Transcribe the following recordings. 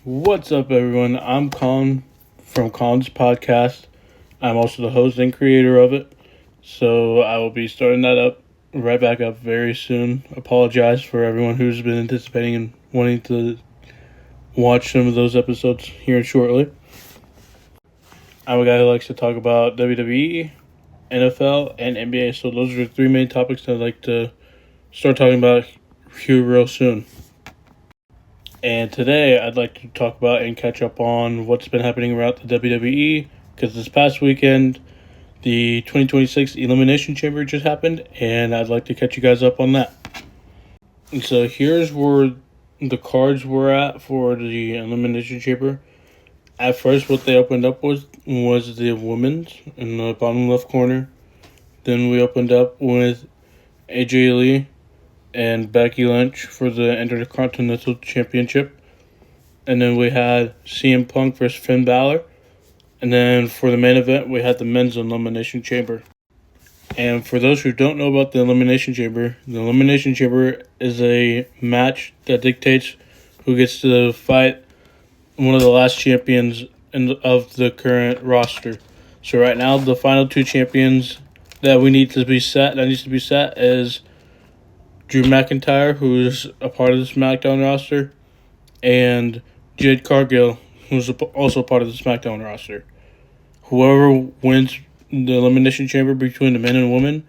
What's up, everyone? I'm Colin from Colin's Podcast. I'm also the host and creator of it, so I will be starting that up right back up very soon. Apologize for everyone who's been anticipating and wanting to watch some of those episodes here shortly. I'm a guy who likes to talk about WWE, NFL, and NBA, so those are the three main topics that I'd like to start talking about here real soon. And today I'd like to talk about and catch up on what's been happening around the WWE, because this past weekend, the 2026 Elimination Chamber just happened, and I'd like to catch you guys up on that. And so here's where the cards were at for the Elimination Chamber. At first, what they opened up was the women's in the bottom left corner. Then we opened up with AJ Lee and Becky Lynch for the Intercontinental Championship. And then we had CM Punk versus Finn Balor. And then for the main event, we had the men's Elimination Chamber. And for those who don't know about the Elimination Chamber is a match that dictates who gets to fight one of the last champions of the current roster. So right now, the final two champions that needs to be set is Drew McIntyre, who's a part of the SmackDown roster, and Jade Cargill, who's also part of the SmackDown roster. Whoever wins the Elimination Chamber between the men and women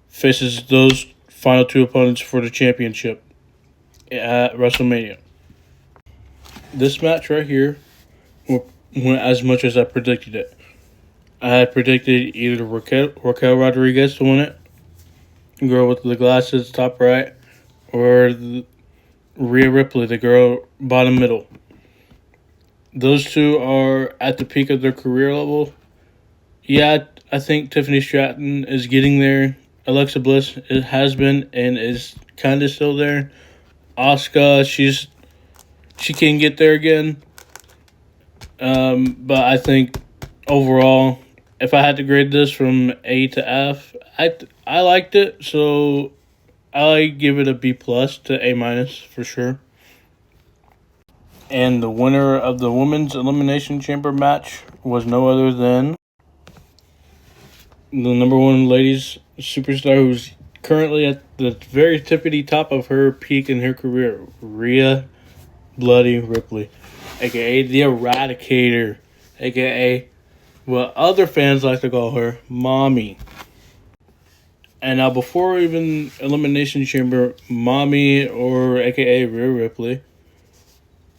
faces those final two opponents for the championship at WrestleMania. This match right here went as much as I predicted it. I had predicted either Raquel Rodriguez to win it, girl with the glasses, top right, or Rhea Ripley, the girl bottom middle. Those two are at the peak of their career level. Yeah, I think Tiffany Stratton is getting there. Alexa Bliss has been and is kind of still there. Asuka, she can get there again. But I think overall, if I had to grade this from A to F, I liked it, so I give it a B plus to A minus for sure. And the winner of the Women's Elimination Chamber match was no other than the number one ladies superstar, who's currently at the very tippity top of her peak in her career, Rhea Bloody Ripley, aka the Eradicator, aka what other fans like to call her, Mommy. And now, before even Elimination Chamber, Mommy, or aka Rhea Ripley,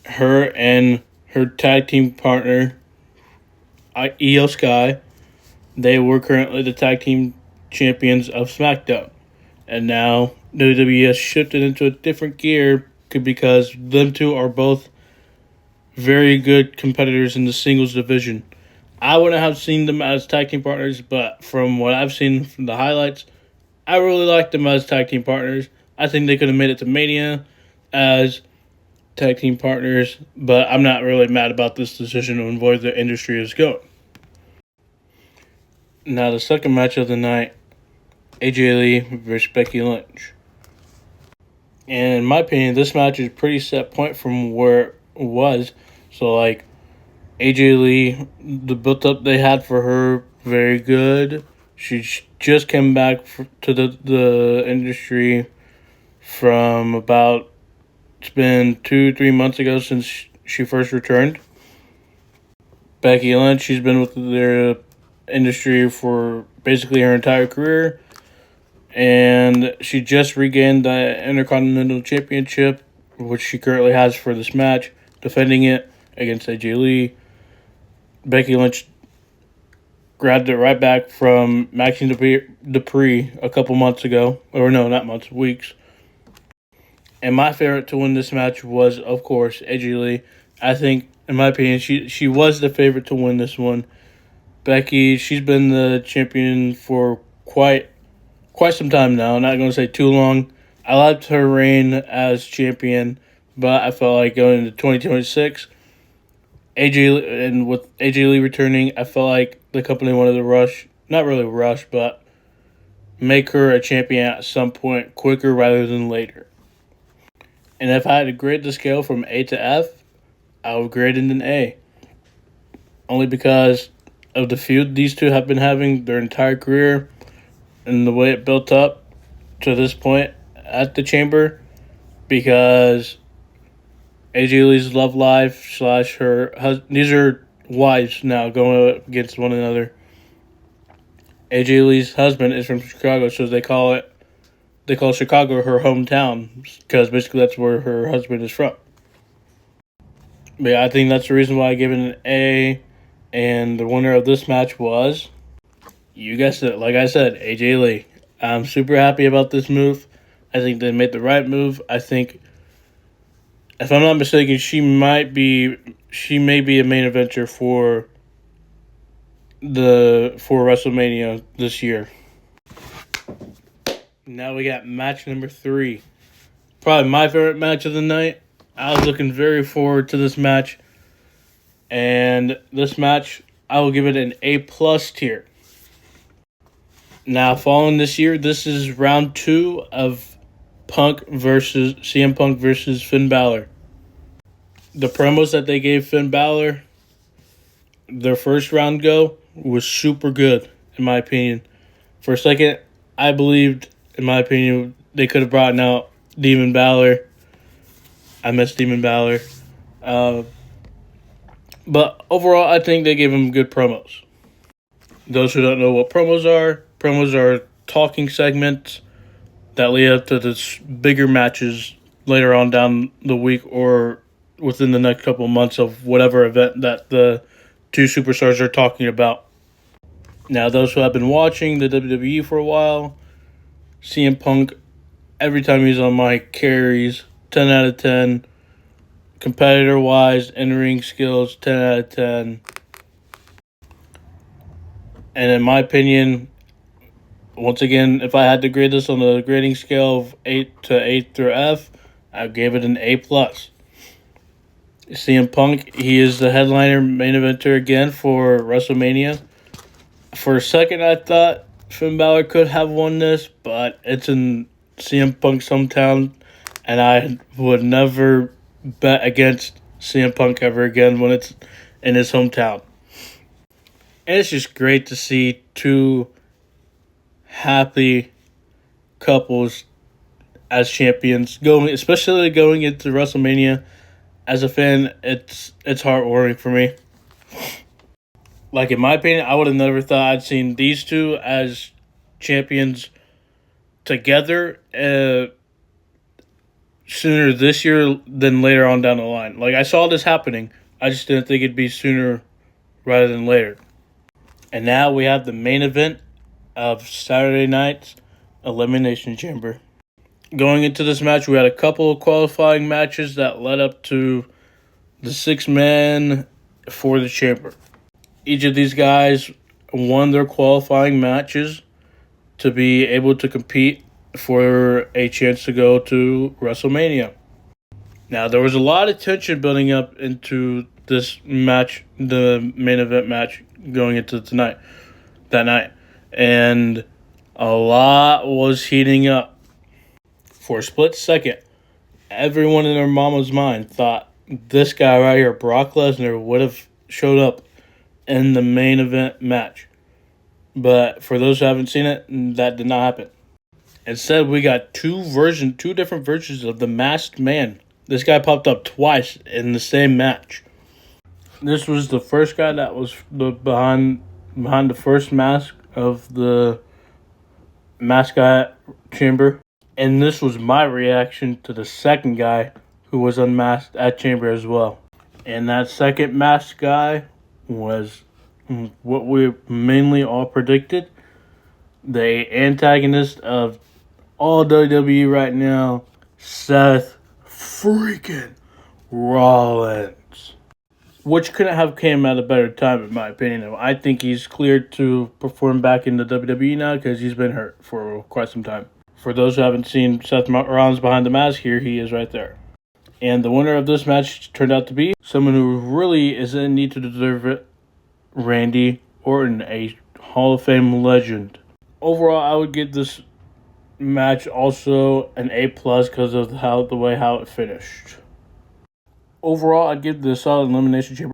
her and her tag team partner, Io Sky, they were currently the tag team champions of SmackDown. And now WWE has shifted into a different gear because them two are both very good competitors in the singles division. I wouldn't have seen them as tag team partners, but from what I've seen from the highlights, I really like them as tag team partners. I think they could have made it to Mania as tag team partners, but I'm not really mad about this decision on where the industry is going. Now, the second match of the night, AJ Lee versus Becky Lynch. And in my opinion, this match is a pretty set point from where it was. So, AJ Lee, the build-up they had for her, very good. She just came back to the industry from it's been 2-3 months ago since she first returned. Becky Lynch, she's been with their industry for basically her entire career. And she just regained the Intercontinental Championship, which she currently has for this match, defending it against AJ Lee. Becky Lynch grabbed it right back from Maxine Dupree a couple months ago. Or no, not months, weeks. And my favorite to win this match was, of course, AJ Lee. I think, in my opinion, she was the favorite to win this one. Becky, she's been the champion for quite some time now. I'm not going to say too long. I liked her reign as champion, but I felt like going into 2026, with AJ Lee returning, I felt like the company wanted to not really rush, but make her a champion at some point quicker rather than later. And if I had to grade the scale from A to F, I would grade it an A. Only because of the feud these two have been having their entire career and the way it built up to this point at the Chamber. Because AJ Lee's love life / her these are wives now going against one another. AJ Lee's husband is from Chicago, so they call Chicago her hometown because basically that's where her husband is from. But yeah, I think that's the reason why I give it an A. And the winner of this match was, you guessed it, like I said, AJ Lee. I'm super happy about this move. I think they made the right move. I think, if I'm not mistaken, she may be a main eventer for WrestleMania this year. Now we got match number 3. Probably my favorite match of the night. I was looking very forward to this match. And this match, I will give it an A+ tier. Now, following this year, this is round 2 of CM Punk versus Finn Balor. The promos that they gave Finn Balor, their first round go, was super good, in my opinion. For a second, I believed, in my opinion, they could have brought out Demon Balor. I miss Demon Balor. But overall, I think they gave him good promos. Those who don't know what promos are talking segments that lead up to the bigger matches later on down the week or within the next couple of months of whatever event that the two superstars are talking about. Now, those who have been watching the WWE for a while, CM Punk, every time he's on mic, carries 10 out of 10. Competitor-wise, in-ring skills, 10 out of 10. And in my opinion, once again, if I had to grade this on a grading scale of 8 to 8 through F, I gave it an A+. CM Punk, he is the headliner main eventer again for WrestleMania. For a second, I thought Finn Balor could have won this, but it's in CM Punk's hometown, and I would never bet against CM Punk ever again when it's in his hometown. And it's just great to see two happy couples as champions, especially going into WrestleMania. As a fan, it's heartwarming for me. Like, in my opinion, I would have never thought I'd seen these two as champions together sooner this year than later on down the line. Like, I saw this happening. I just didn't think it'd be sooner rather than later. And now we have the main event of Saturday night's Elimination Chamber. Going into this match, we had a couple of qualifying matches that led up to the 6-man for the Chamber. Each of these guys won their qualifying matches to be able to compete for a chance to go to WrestleMania. Now, there was a lot of tension building up into this match, the main event match going into that night. And a lot was heating up. For a split second, everyone in their mama's mind thought this guy right here, Brock Lesnar, would have showed up in the main event match. But for those who haven't seen it, that did not happen. Instead, we got two different versions of the Masked Man. This guy popped up twice in the same match. This was the first guy that was behind the first mask of the Mascot Chamber. And this was my reaction to the second guy who was unmasked at Chamber as well. And that second masked guy was what we mainly all predicted. The antagonist of all WWE right now, Seth freaking Rollins. Which couldn't have came at a better time, in my opinion. I think he's cleared to perform back in the WWE now because he's been hurt for quite some time. For those who haven't seen Seth Rollins behind the mask, here he is right there. And the winner of this match turned out to be someone who really is in need to deserve it, Randy Orton, a Hall of Fame legend. Overall, I would give this match also an A+ because of how it finished. overall, I'd give the solid Elimination Chamber